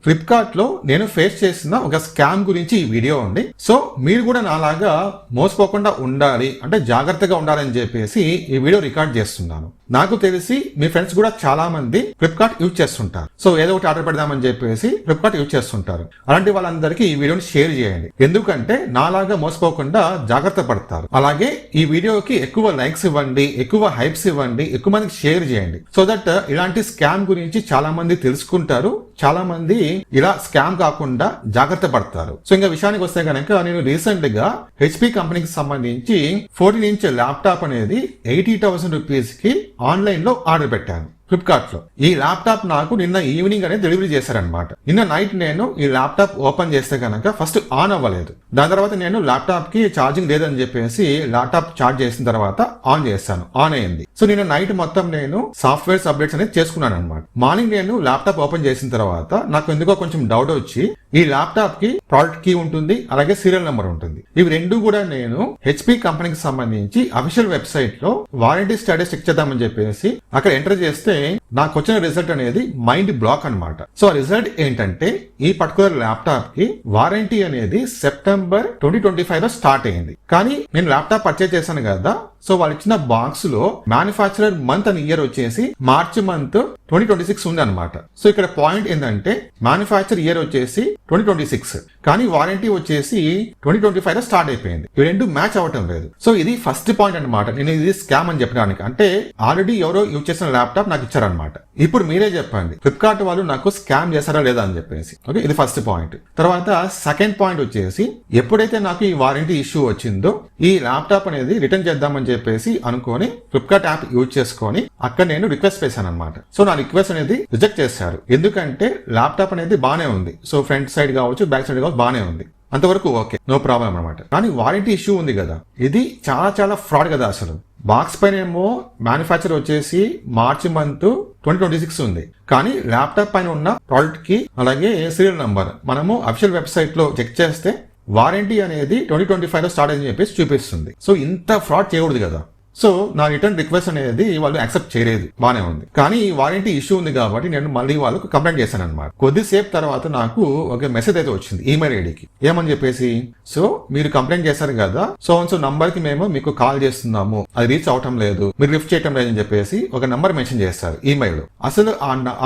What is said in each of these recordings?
Flipkart లో నేను face చేసిన ఒక స్కామ్ గురించి ఈ వీడియో ఉంది. సో మీరు కూడా నాలాగా మోసపోకుండా ఉండాలి అంటే జాగ్రత్తగా ఉండాలని చెప్పేసి ఈ వీడియో రికార్డ్ చేస్తున్నాను. నాకు తెలిసి మీ ఫ్రెండ్స్ కూడా చాలా మంది ఫ్లిప్కార్ట్ యూజ్ చేస్తుంటారు. సో ఏదో ఒకటి ఆర్డర్ పెడదామని చెప్పేసి ఫ్లిప్కార్ట్ యూజ్ చేస్తుంటారు. అలాంటి వాళ్ళందరికీ ఈ వీడియోని షేర్ చేయండి, ఎందుకంటే నాలాగా మోసపోకుండా జాగ్రత్త పడతారు. అలాగే ఈ వీడియోకి ఎక్కువ లైక్స్ ఇవ్వండి, ఎక్కువ హైప్స్ ఇవ్వండి, ఎక్కువ మందికి షేర్ చేయండి. సో దట్ ఇలాంటి స్కామ్ గురించి చాలా మంది తెలుసుకుంటారు, చాలా మంది ఇలా స్కామ్ కాకుండా జాగ్రత్త పడతారు. సో ఇంకా విషయానికి వస్తే కనుక నేను రీసెంట్ గా HP కంపెనీకి సంబంధించి 14 ఇంచ్ ల్యాప్టాప్ అనేది 80,000 రూపీస్ కి ఆన్లైన్ లో ఆర్డర్ పెట్టాను ఫ్లిప్కార్ట్ లో. ఈ ల్యాప్టాప్ నాకు నిన్న ఈవినింగ్ అనేది డెలివరీ చేశారనమాట. నిన్న నైట్ నేను ఈ ల్యాప్టాప్ ఓపెన్ చేస్తే కనుక ఫస్ట్ ఆన్ అవ్వలేదు. దాని తర్వాత నేను ల్యాప్టాప్ కి ఛార్జింగ్ లేదని చెప్పేసి ల్యాప్టాప్ ఛార్జ్ చేసిన తర్వాత ఆన్ చేశాను, ఆన్ అయింది. సో నిన్న నైట్ మొత్తం నేను సాఫ్ట్వేర్స్ అప్డేట్స్ అనేది చేసుకున్నాను అనమాట. మార్నింగ్ నేను ల్యాప్టాప్ ఓపెన్ చేసిన తర్వాత నాకు ఎందుకో కొంచెం డౌట్ వచ్చి, ఈ ల్యాప్టాప్ కి ప్రోడక్ట్ కీ ఉంటుంది, అలాగే సీరియల్ నెంబర్ ఉంటుంది. ఇవి రెండు కూడా నేను HP కంపెనీకి సంబంధించి అఫీషియల్ వెబ్సైట్ లో వారంటీ స్టేటస్ చెక్ చేద్దామని చెప్పేసి అక్కడ ఎంటర్ చేస్తే నాకు వచ్చిన రిజల్ట్ అనేది మైండ్ బ్లాక్ అన్నమాట. సో ఆ రిజల్ట్ ఏంటంటే ఈ పర్టికులర్ ల్యాప్టాప్ కి వారంటీ అనేది సెప్టెంబర్ 2025 లో స్టార్ట్ అయింది. కానీ నేను ల్యాప్టాప్ పర్చేజ్ చేశాను కదా, సో వాళ్ళు ఇచ్చిన బాక్స్ లో మ్యానుఫ్యాక్చరర్ మంత్ అండ్ ఇయర్ వచ్చేసి మార్చి మంత్ 2026 ఉంది అనమాట. సో ఇక్కడ పాయింట్ ఏంటంటే మ్యానుఫ్యాక్చర్ ఇయర్ వచ్చేసి 2026, కానీ వారంటీ వచ్చేసి 2025 లో స్టార్ట్ అయిపోయింది. ఇవి రెండు మ్యాచ్ అవ్వటం లేదు. సో ఇది ఫస్ట్ పాయింట్ అనమాట. నేను ఇది స్కామ్ అని చెప్పడానికి, అంటే ఆల్రెడీ ఎవరో యూజ్ చేసిన ల్యాప్టాప్ నాకు ఇచ్చారనమాట. ఇప్పుడు మీరే చెప్పండి, ఫ్లిప్కార్ట్ వాళ్ళు నాకు స్కామ్ చేశారా లేదా అని చెప్పేసి. ఓకే, ఇది ఫస్ట్ పాయింట్. తర్వాత సెకండ్ పాయింట్ వచ్చేసి, ఎప్పుడైతే నాకు ఈ వారంటీ ఇష్యూ వచ్చిందో ఈ ల్యాప్టాప్ అనేది రిటర్న్ చేద్దామని చెప్పేసి అనుకొని ఫ్లిప్కార్ట్ యాప్ యూజ్ చేసుకొని అక్కడ నేను రిక్వెస్ట్ చేశాను అనమాట. సో నా రిక్వెస్ట్ అనేది రిజెక్ట్ చేశారు. ఎందుకంటే ల్యాప్టాప్ అనేది బానే ఉంది. సో ఫ్రంట్ సైడ్ కావచ్చు, బ్యాక్ సైడ్ కావచ్చు, బానే ఉంది, అంతవరకు ఓకే, నో ప్రాబ్లం అనమాట. కానీ వారంటీ ఇష్యూ ఉంది కదా, ఇది చాలా చాలా ఫ్రాడ్ కదా అసలు. బాక్స్ పైన ఏమో మ్యానుఫ్యాక్చర్ వచ్చేసి మార్చి మంత్ 2026 ఉంది, కానీ ల్యాప్టాప్ పైన ఉన్న ప్రోడక్ట్ కి అలాగే సీరియల్ నంబర్ మనము అఫీషియల్ వెబ్సైట్ లో చెక్ చేస్తే వారంటీ అనేది 2025 లో స్టార్ట్ అని చెప్పేసి చూపిస్తుంది. సో ఇంత ఫ్రాడ్ చేయకూడదు కదా. సో నా రిటర్న్ రిక్వెస్ట్ అనేది వాళ్ళు యాక్సెప్ట్ చేయలేదు, బానే ఉంది. కానీ ఈ వారంటీ ఇష్యూ ఉంది కాబట్టి నేను మళ్ళీ వాళ్ళకు కంప్లైంట్ చేశాను అనమాట. కొద్దిసేపు తర్వాత నాకు ఒక మెసేజ్ అయితే వచ్చింది ఈమెయిల్ ఐడికి, ఏమని చెప్పేసి, సో మీరు కంప్లైంట్ చేశారు కదా, సో నంబర్ కి మేము మీకు కాల్ చేస్తున్నాము, అది రీచ్ అవటం లేదు, మీరు లిఫ్ట్ చేయటం లేదని చెప్పేసి ఒక నంబర్ మెన్షన్ చేస్తారు ఈమెయిల్. అసలు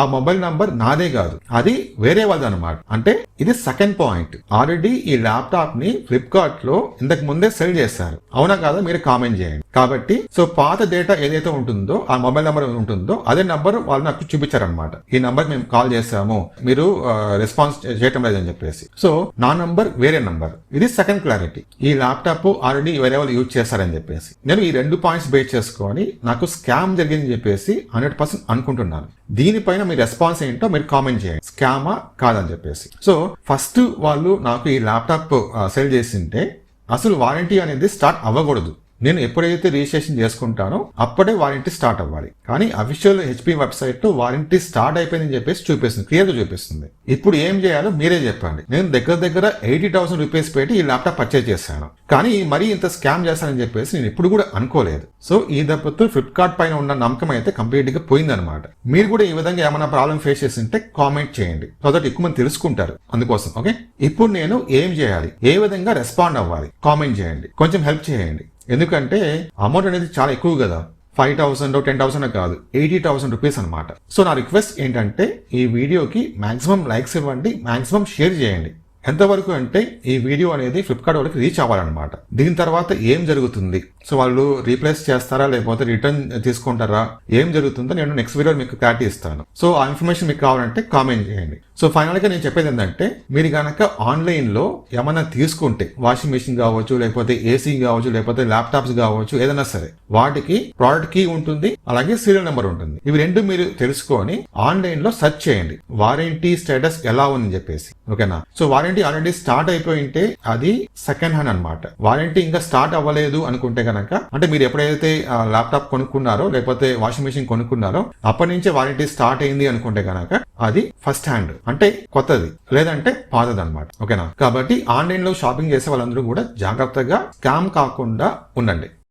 ఆ మొబైల్ నంబర్ నాదే కాదు, అది వేరే వాళ్ళది అనమాట. అంటే ఇది సెకండ్ పాయింట్. ఆల్రెడీ ఈ ల్యాప్టాప్ ని ఫ్లిప్కార్ట్ లో ఇంతకు ముందే సెల్ చేశారు, అవునా కాదా మీరు కామెంట్ చేయండి. కాబట్టి సో పాత డేటా ఏదైతే ఉంటుందో, ఆ మొబైల్ నెంబర్ ఉంటుందో అదే నంబర్ వాళ్ళు నాకు చూపించారనమాట. ఈ నంబర్ మేము కాల్ చేసాము, మీరు రెస్పాన్స్ చేయటం లేదని చెప్పేసి. సో నా నంబర్ వేరే నంబర్. ఇది సెకండ్ క్లారిటీ. ఈ ల్యాప్టాప్ ఆల్రెడీ వేరే వాళ్ళు యూజ్ చేస్తారని చెప్పేసి నేను ఈ రెండు పాయింట్స్ బేస్ చేసుకొని నాకు స్కామ్ జరిగిందని చెప్పేసి 100% అనుకుంటున్నాను. దీనిపైన మీ రెస్పాన్స్ ఏంటో మీరు కామెంట్ చేయండి, స్కామా కాదని చెప్పేసి. సో ఫస్ట్ వాళ్ళు నాకు ఈ ల్యాప్టాప్ సెల్ చేసింటే అసలు వారంటీ అనేది స్టార్ట్ అవ్వకూడదు. నేను ఎప్పుడైతే రిజిస్ట్రేషన్ చేసుకుంటానో అప్పుడే వారంటీ స్టార్ట్ అవ్వాలి. కానీ అఫీషియల్ HP వెబ్సైట్ లో వారంటీ స్టార్ట్ అయిపోయిందని చెప్పేసి చూపిస్తుంది, క్లియర్ గా చూపిస్తుంది. ఇప్పుడు ఏం చేయాలో మీరే చెప్పండి. నేను దగ్గర 80,000 రూపీస్ పెట్టి ఈ ల్యాప్టాప్ పర్చేజ్ చేశాను, కానీ మరీ ఇంత స్కామ్ చేస్తానని చెప్పేసి నేను ఇప్పుడు కూడా అనుకోలేదు. సో ఈ దెబ్బతో ఫ్లిప్కార్ట్ పైన ఉన్న నమ్మకం అయితే కంప్లీట్ గా పోయిందనమాట. మీరు కూడా ఈ విధంగా ఏమైనా ప్రాబ్లం ఫేస్ చేస్తుంటే కామెంట్ చేయండి, సో దట్ ఎక్కువ మంది తెలుసుకుంటారు అందుకోసం. ఓకే, ఇప్పుడు నేను ఏం చేయాలి, ఏ విధంగా రెస్పాండ్ అవ్వాలి, కామెంట్ చేయండి, కొంచెం హెల్ప్ చేయండి. ఎందుకంటే అమౌంట్ అనేది చాలా ఎక్కువ కదా, 5,000 10,000 కాదు, 80,000 రూపీస్ అనమాట. సో నా రిక్వెస్ట్ ఏంటంటే ఈ వీడియోకి మాక్సిమం లైక్స్ ఇవ్వండి, మాక్సిమం షేర్ చేయండి. ఎంతవరకు అంటే ఈ వీడియో అనేది ఫ్లిప్కార్ట్ వాళ్ళకి రీచ్ అవ్వాలన్నమాట. దీని తర్వాత ఏం జరుగుతుంది, సో వాళ్ళు రీప్లేస్ చేస్తారా లేకపోతే రిటర్న్ తీసుకుంటారా, ఏం జరుగుతుందో నేను నెక్స్ట్ వీడియో మీకు క్లారిటీ ఇస్తాను. సో ఆ ఇన్ఫర్మేషన్ మీకు కావాలంటే కామెంట్ చేయండి. సో ఫైనల్ గా నేను చెప్పేది ఏంటంటే, మీరు కనుక ఆన్లైన్ లో ఏమైనా తీసుకుంటే, వాషింగ్ మెషిన్ కావచ్చు, లేకపోతే ఏసీ కావచ్చు, లేకపోతే ల్యాప్టాప్స్ కావచ్చు, ఏదైనా సరే వాటికి ప్రోడక్ట్ కీ ఉంటుంది, అలాగే సీరియల్ నెంబర్ ఉంటుంది. ఇవి రెండు మీరు తెలుసుకొని ఆన్లైన్ లో సెర్చ్ చేయండి వారంటీ స్టేటస్ ఎలా ఉందని చెప్పేసి. ఓకేనా, సో వారంటీ ఆల్రెడీ స్టార్ట్ అయిపోయింటే అది సెకండ్ హ్యాండ్ అనమాట. వారంటీ ఇంకా స్టార్ట్ అవ్వలేదు అనుకుంటే కనుక, అంటే మీరు ఎప్పుడైతే ల్యాప్టాప్ కొనుక్కున్నారో లేకపోతే వాషింగ్ మెషిన్ కొనుక్కున్నారో అప్పటి నుంచే వారంటీ స్టార్ట్ అయింది అనుకుంటే కనుక అది ఫస్ట్ హ్యాండ్, అంటే కొత్తది, లేదంటే పాతది అనమాట. ఓకేనా, కాబట్టి ఆన్లైన్ లో షాపింగ్ చేసే వాళ్ళందరూ కూడా జాగ్రత్తగా స్కామ్ కాకుండా ఉండండి.